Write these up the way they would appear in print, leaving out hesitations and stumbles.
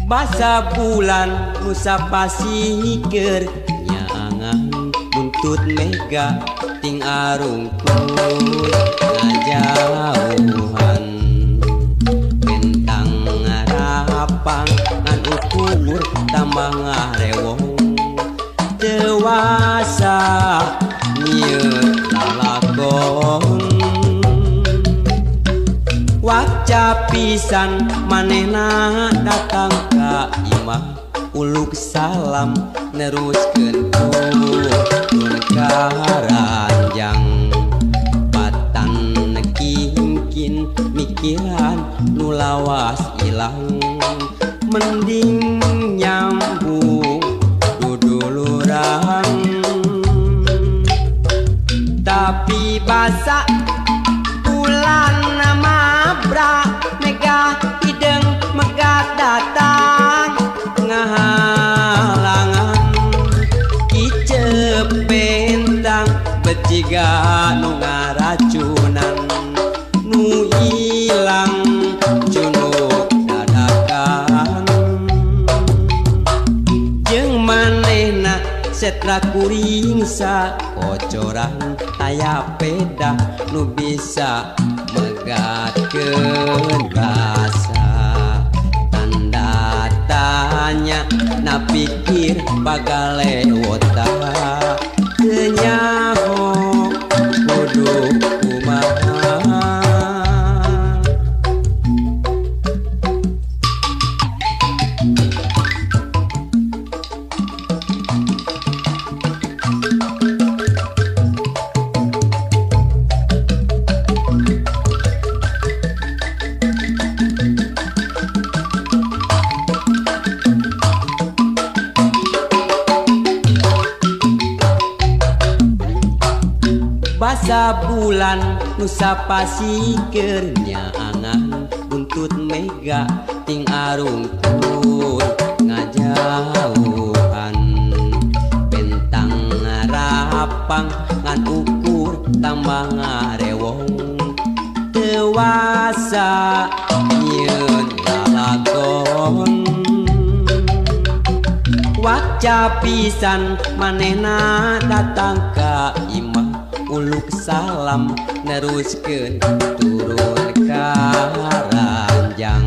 Basa bulan Nusa Pasikeun nyaangan buntut mega ting arungkul ngajauhan bentang ngarapang ngan ukur tambah ngarewong dewasa nyieun lalakon waca pisan manehna datang ka imah uluk salam neruskeun turun karanjang patan kingkin mikiran nu lawas ilang mending nyambung dudulurang tapi basa bulan nama bra mega hideng megat datang ngahalangan icep bentang beciga nu ngaracunan nu ilang junuk dadakan jeung manehna setra kuring sa kocoran aya peda nu bisa megatkeun rasa tanda tanya na pikir bagalewota teu nyaho kudu kumaha basa bulan Nusa Pasikeun nyaangan buntut mega ting arungkul ngajauhan bentang ngarapang ngan ukur tambah ngarewong dewasa nyieun lalakon waca pisan manehna datang ka imah uluk salam neruskeun turun karanjang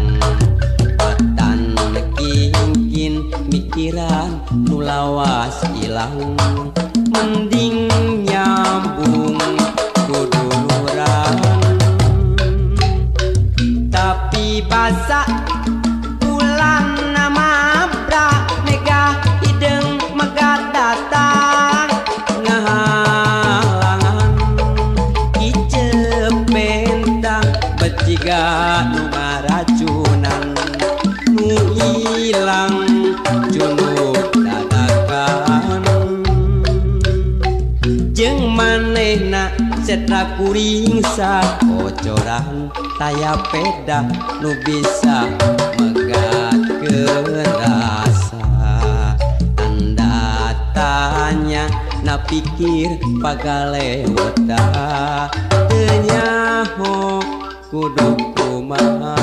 patan kingkin mikiran nu lawas ilang mending nyambung kudulurang tapi basa bulan nama bra mega hideng megat datang beciga nu ngaracunan nu ilang junuk dadakan jeung manehna setra kuring sa kocoran taya peda nu bisa megatkeun rasa tanda tanya na pikir bagalewota teu nyaho kudu kumaha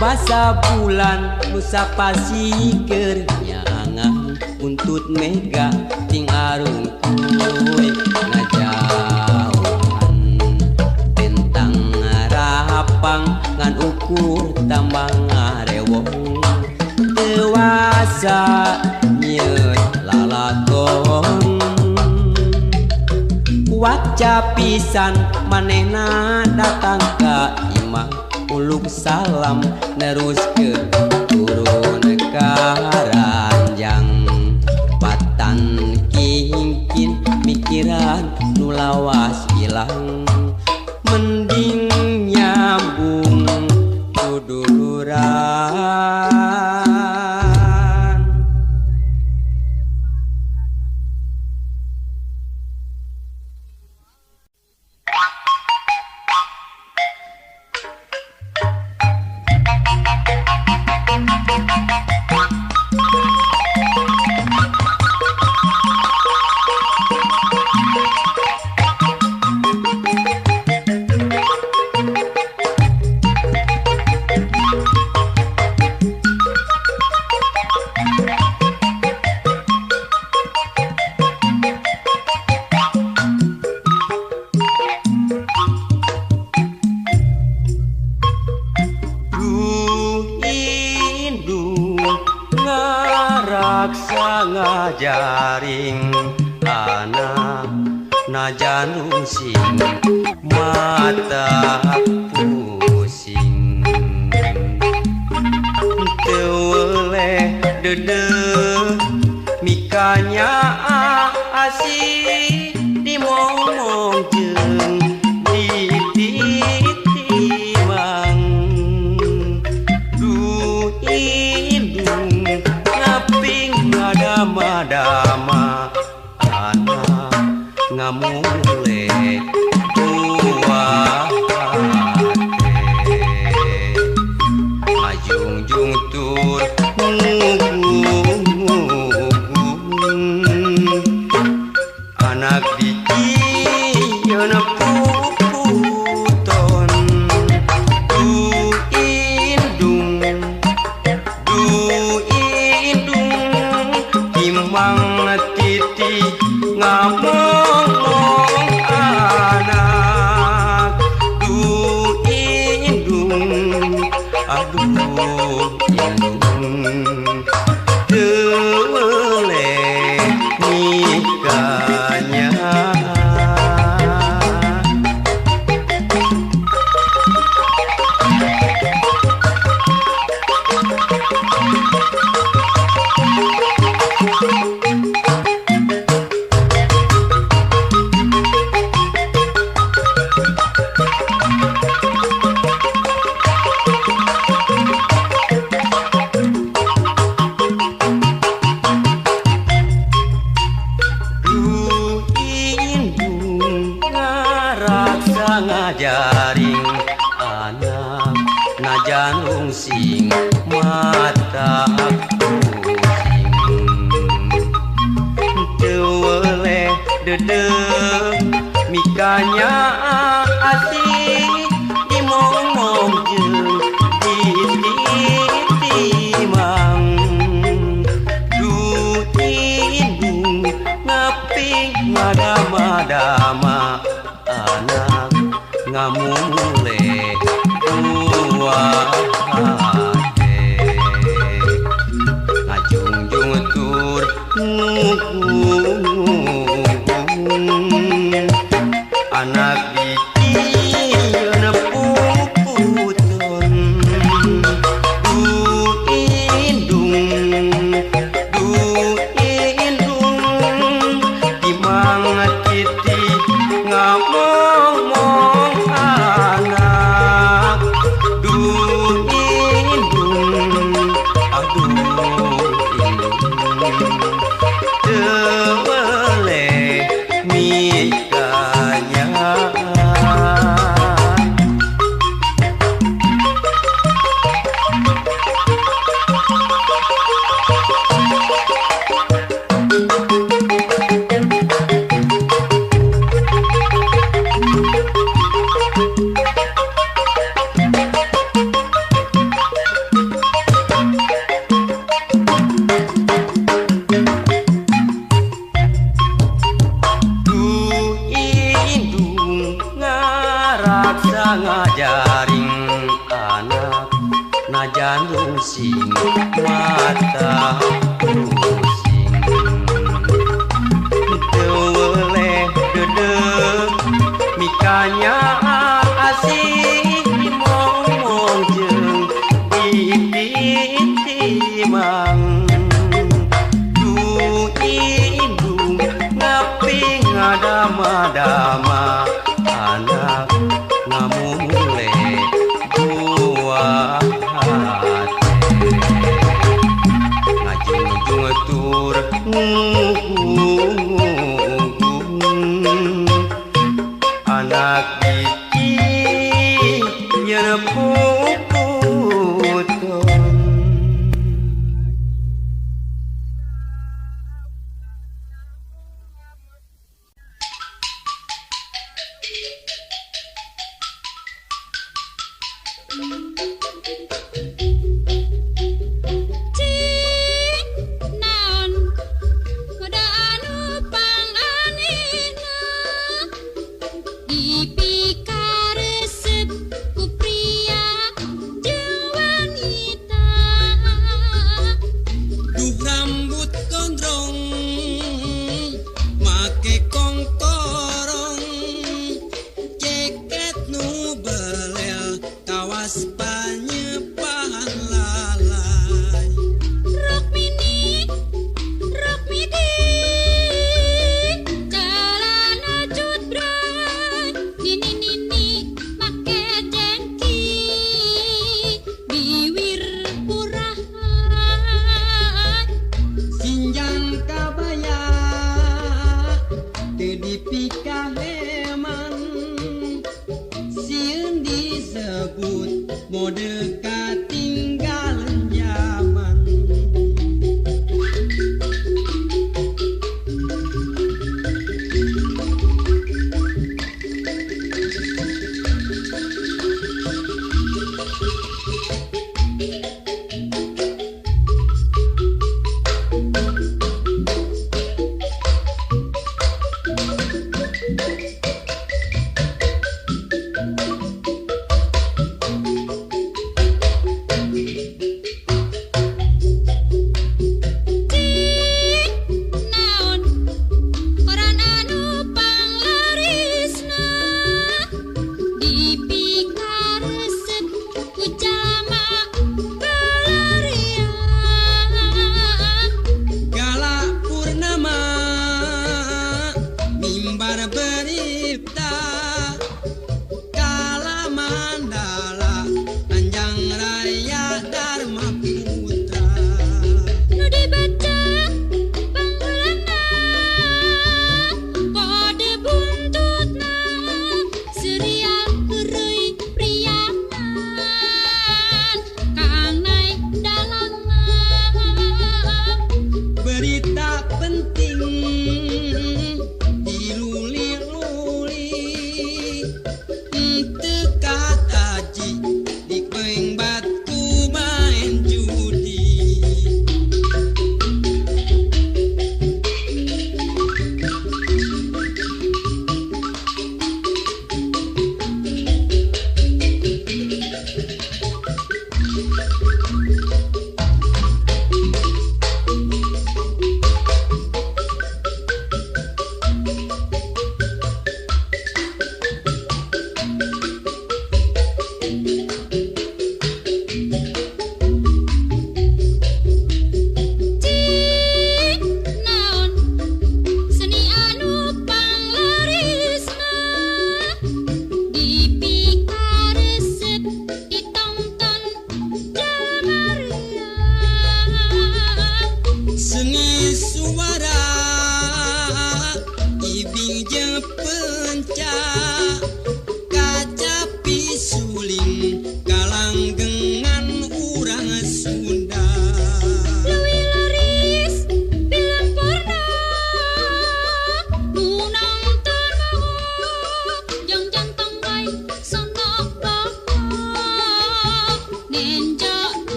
basa bulan Nusa Pasikeun nyaangan buntut mega ting arungkul ngajauhan bentang ngarapang ngan ukur tambah ngarewong dewasa nyieun lalakon waca pisan manehna datang ka imah uluk salam neruskeun turun karanjang patan kingkin mikiran nu lawas ilang mending nyambung kuduluran. raksa ngajaring anak najanung sing mata pusing teu dede mikanya asih dimomong jeung dititimang du indung ngaping ngadama-dama anak ngamule tua ajung-jung tur anak dikieun puputon du indung timang titi ngamong anak du indung aduh indung tele nikahnya ngajaring anak najanung sing mata pusing teu dede mikanya asih dimomong jeung dititimang du indung ngaping ngadama-dama anak ngamule tua ngajungjung tur anak di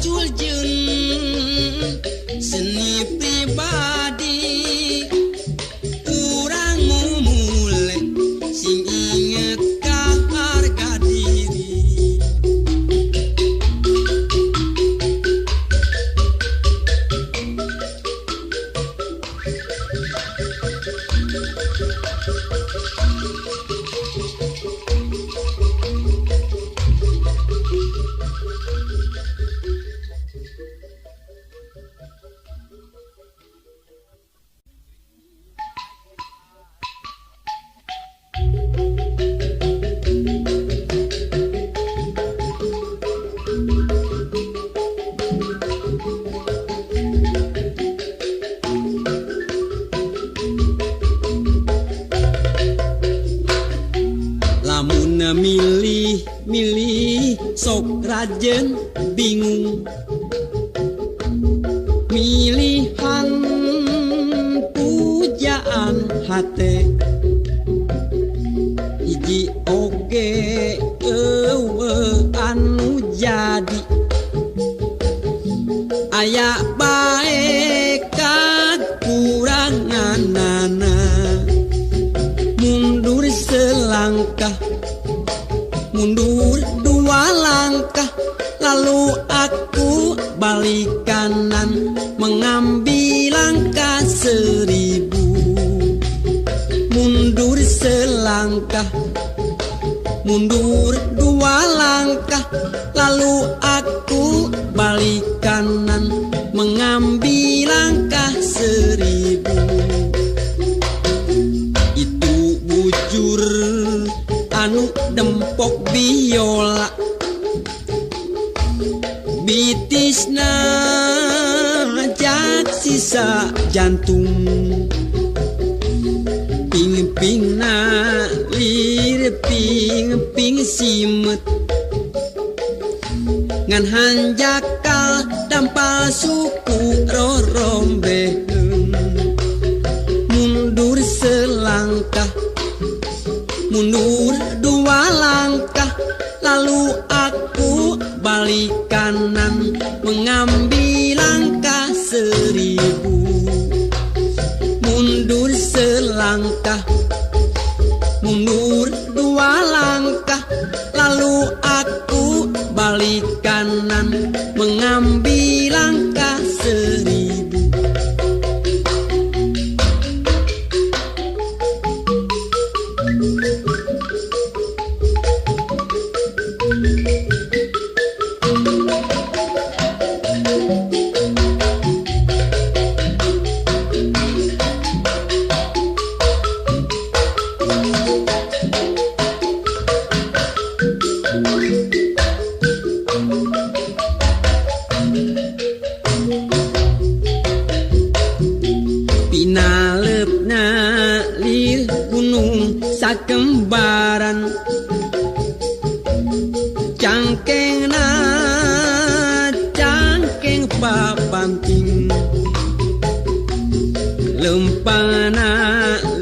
culjeun seni pribadi urang mulai sing inget ka harga diri. Lamun milih sok rajen bingung milihan pujaan hate hiji oge anu jadi aya bae kakuranganana mundur selangkah mundur dua langkah lalu aku balik kanan mengambil langkah 1000 mundur selangkah mundur dua langkah lalu aku balik kanan mengambil langkah 1000. Itu bujur anu dempok biola bitisna jak sisa jantung ping-pingna lir ping simet ngan hanjakal dampal suku rorombeheun mundur selangkah mundur dua langkah lalu aku balik kanan mengambil langkah 1000 mundur selangkah mundur dua langkah lalu aku balik kanan mengambil langkah 1000. Pinalepna lir gunung sakembaran cangkengna cangkeng papamping lempana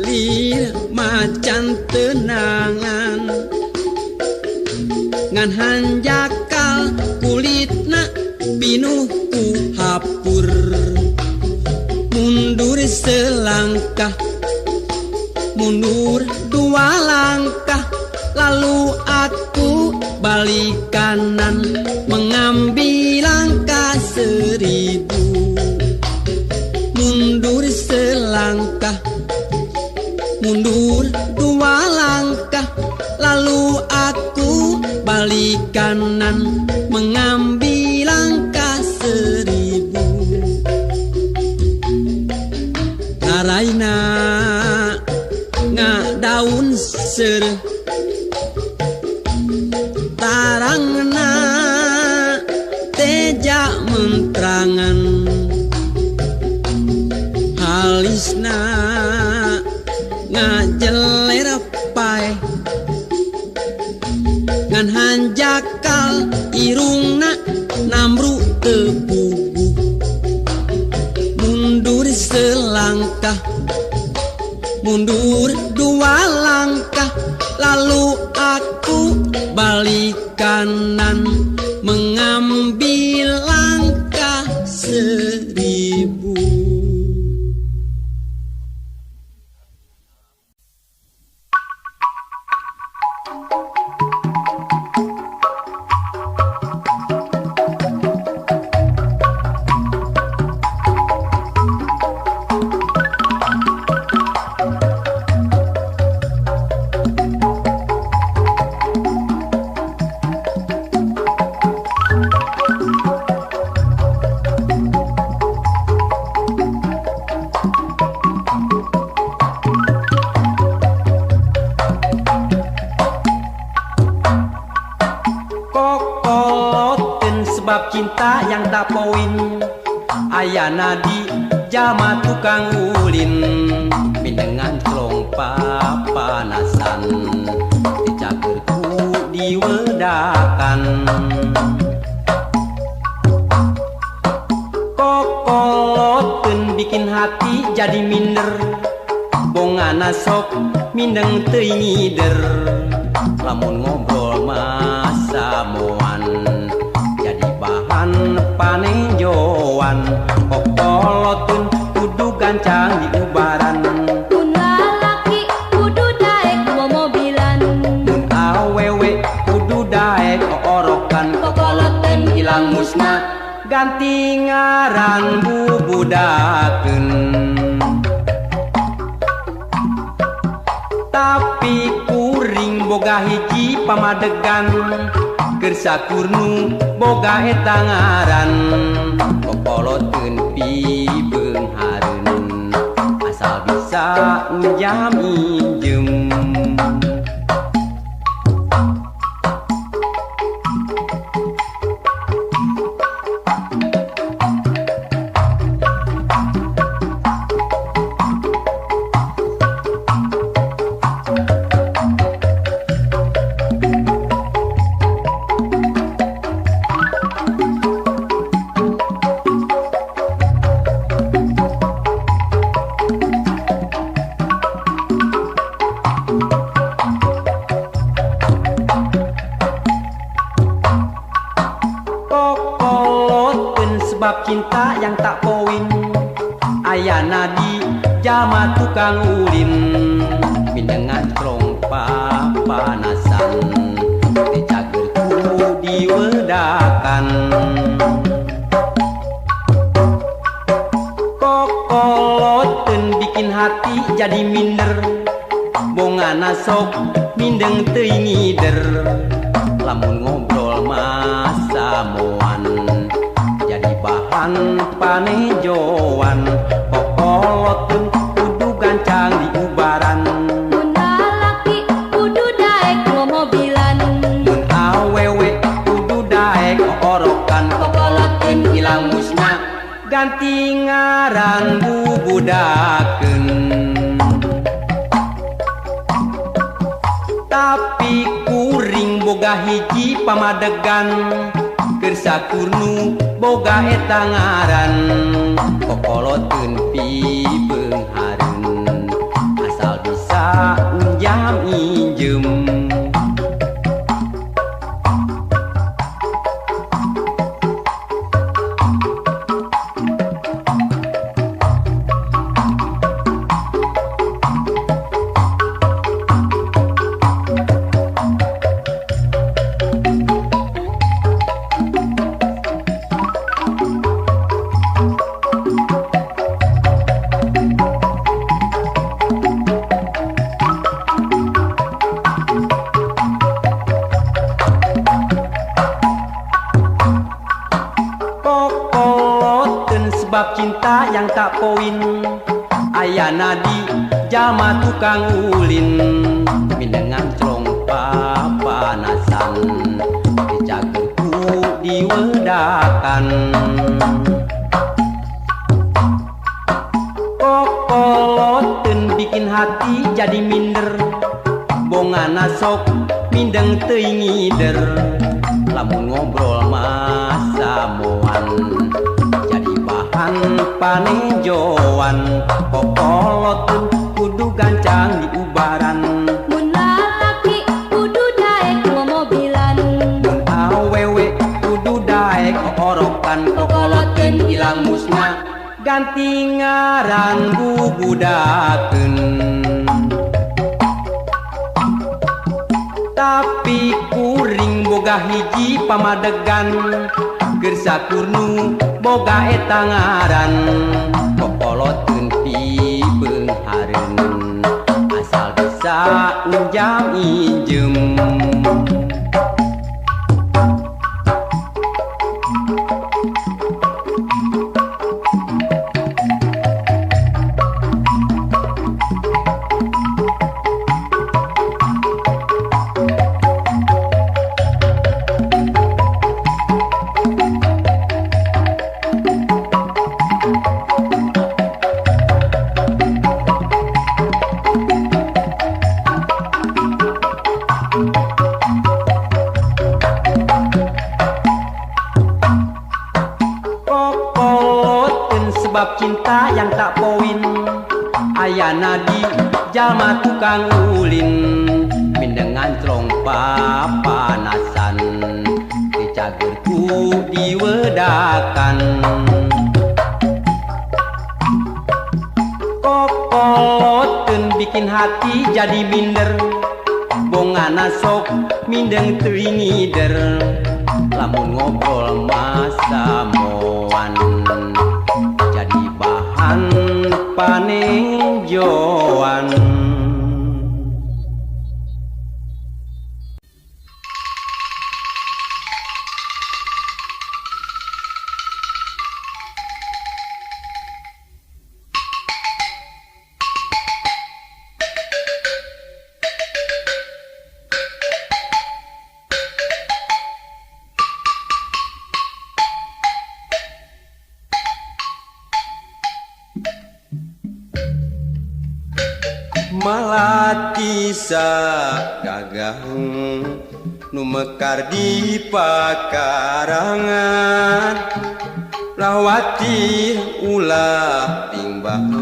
lir macan tenangan ngan hanjakal kulitna pinuh ku hapur mundur selangkah mundur dua langkah lalu aku balik kanan mengambil langkah 1000 mundur selangkah mundur dua langkah lalu aku balik kanan sebab cinta yang tak poin. Ayana di jama tukang ulin, mindengan celong papanasan, dicagerku diwedakan. Kokoloten bikin hati jadi minder, bongana sok mindeng teuing ngider. Lamun ngobrol masa moan jadi bahan panejoan. Kokoloten kudu gancang di ubaran, Mun lalaki kudu daek bawa mobilan, mun awewe kudu daek orokan. Kokoloten ilang musna ganti ngaran bubudakeun. Tapi kuring boga hiji pamadegan, keur sakurnu boga eta ngaran. Kokoloteun pibeung hareun, asal bisa njam injem. Sebab cinta yang tak poin. Ayana di jama tukang ulin, mindengan celong papanasan, dicagerku diwedakan. Kokoloten bikin hati jadi minder, bongana sok mindeng teuing ngider. Lamun ngobrol masa moan jadi bahan panejoan. Kokoloteun kudu gancang di ubaran, mun lalaki kudu daek bawa mobilan, mun awewe kudu daek orokan. Kokoloteun ilang musna ganti ngaran bubudakeun. Tapi kuring boga hiji pamadegan, keur sakurnu boga eta ngaran. Kokoloteun pibeung hareun, asal bisa njam injem. Sebab cinta yang tak poin. Ayana di jama tukang ulin, mindengan celong papanasan, dicagerku diwedakan. Kokoloteun bikin hati jadi minder, bongana sok mindeng teuing ngider. Lamun ngobrol masa moan jadi bahan panejoan. Kokoloteun kudu gancang di ubaran, mun lalaki kudu daek bawa mobilan, mun awewe kudu daek orokan. Kokoloteun ilang musna ganti ngaran bubudakeun. Tapi kuring boga hiji pamadegan, keur sakurnu boga eta ngaran. Kokoloteun pibeung hareun, asal bisa njam injem. bab cinta yang tak poin. Ayana di jalma tukang ulin, mindengan trompa panasan, dicagerku diwedakan. Kokoten bikin hati jadi minder, bongana sok mindeng teringider, lamun ngobrol masa moan jadi bahan panenjoan. Malati sa gagang nu mekar di pakarangan, lawati ulah timbang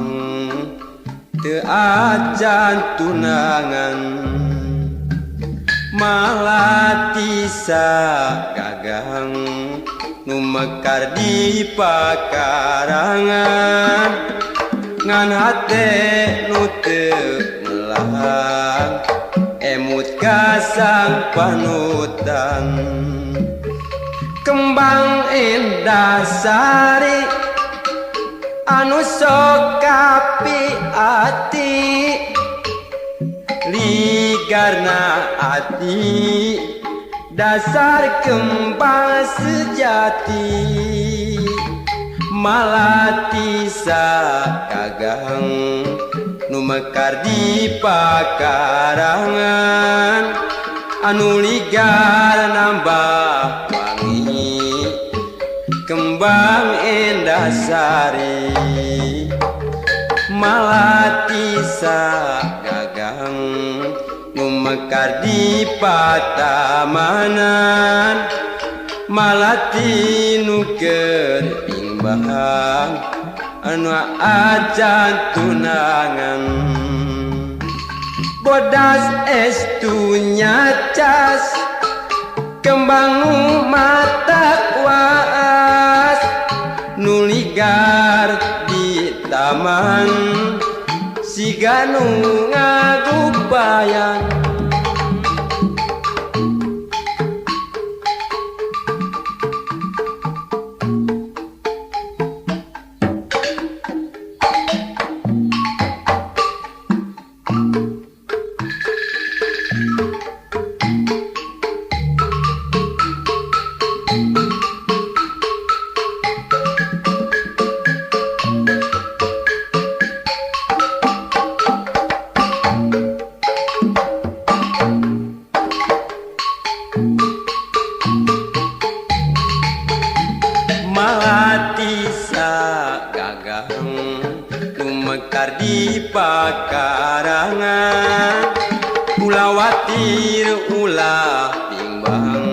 teu ajan tunangan. Malati sa gagang nu mekar di pakarangan, ngan hate nu teu melang, emut kasang panutan. Kembang indah sari anu sok kapi ati, ligarna ati dasar kembang sejati. Malati sa gagang nu mekar di pakarangan, anu ligar nambah wangi kembang indah sari. Malati sa gagang nu mekar di patamanan, malati nu keur timbang anu ajan tunangan. Bodas estunya cas kembang nu mata kuas, nu ligar di taman siga nu ngagupayan. Malati sa gagang nu mekar di pakarangan, ulah watir ulah timbang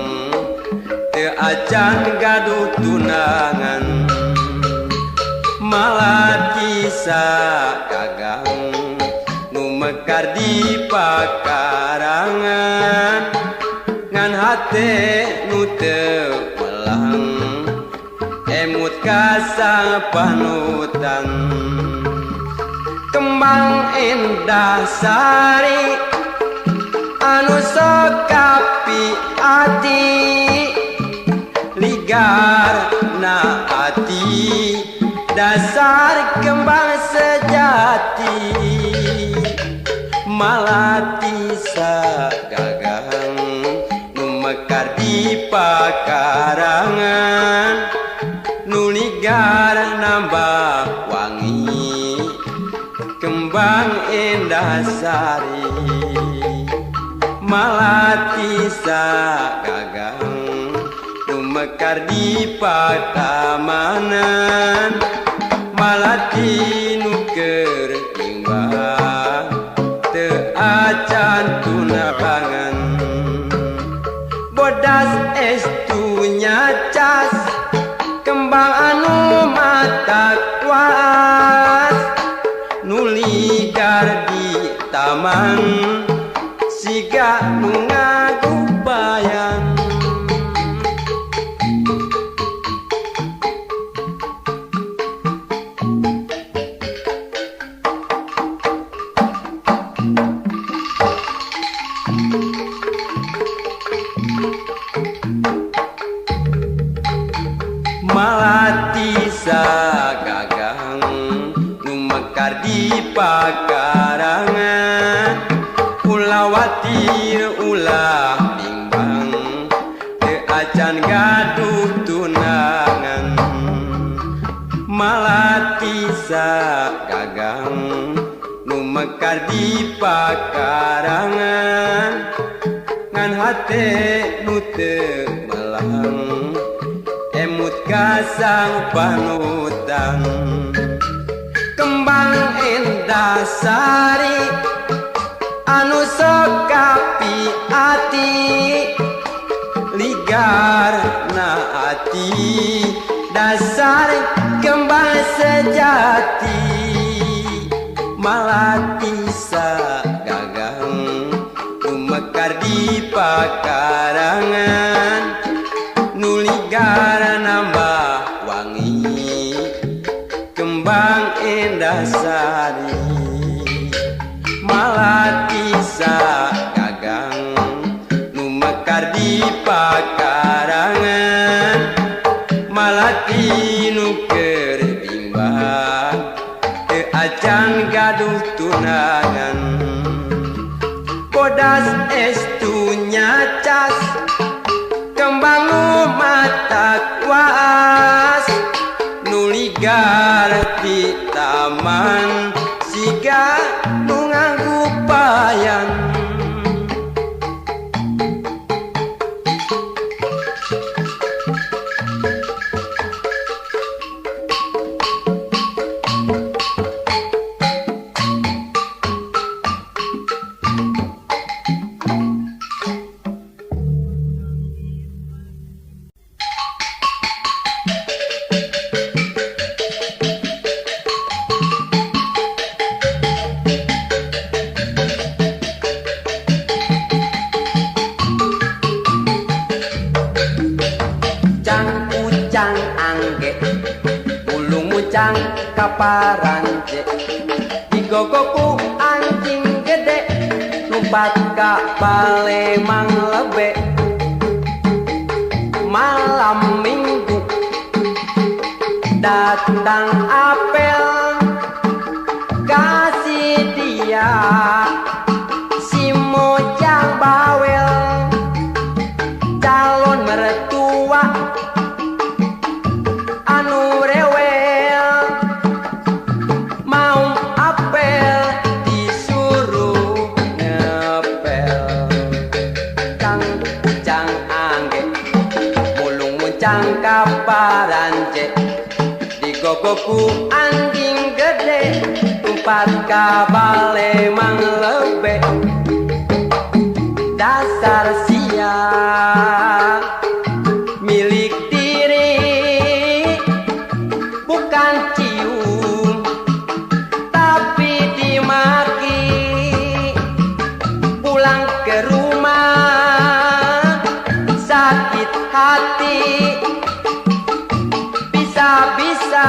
teu acan gaduh tunangan. Malati sa gagang nu mekar di pakarangan, ngan hate nu teu melang, emut kasang panutan. Kembang indah sari anu sok kapi ati, ligar na ati dasar kembang sejati. Malati sa gagang nu mekar di pakarangan, nu ligar nambah wangi kembang indah sari. Malati sa gagang nu mekar di patamanan, malati nu keur timbang teu acan tunangan. Bodas estunya cas kembang anu mata kuat, taman siga nu ngagupayan. Malati sagagang nu mekar di pakarangan, ulawati ulah bimbang teu acan gaduh tunangan. Malati sagagang nu mekar di pakarangan, ngan hate nu teu melang emut kasang panutan. Kembang endah sari anu sokapi ati, ligar na ati dasar kembang sejati. Malati sagagang nu mekar di pakarangan, nu ligar nambah wangi kembang endah sari. Malati sagagang nu mekar di pakarangan, malati nu keur bimbang teu acan gaduh tunangan. Bodas estu nyacas kembang mata kuas, nu ligar di taman siga nu ngagupayan. Ucang angge ulung mucang kaparance, digogoku anjing gede lumpat ka Palembang lebe. Malam minggu datang apel kasih dia si mojang bawel, calon mertua anu rewel. Mau apel disuruh ngepel. Cang ucang angge mulung muncang kaparance, digogoku anjing gede umpat ka Palembang lebe. Dasar siang milik diri bukan cium tapi dimaki. Pulang ke rumah sakit hati, bisa-bisa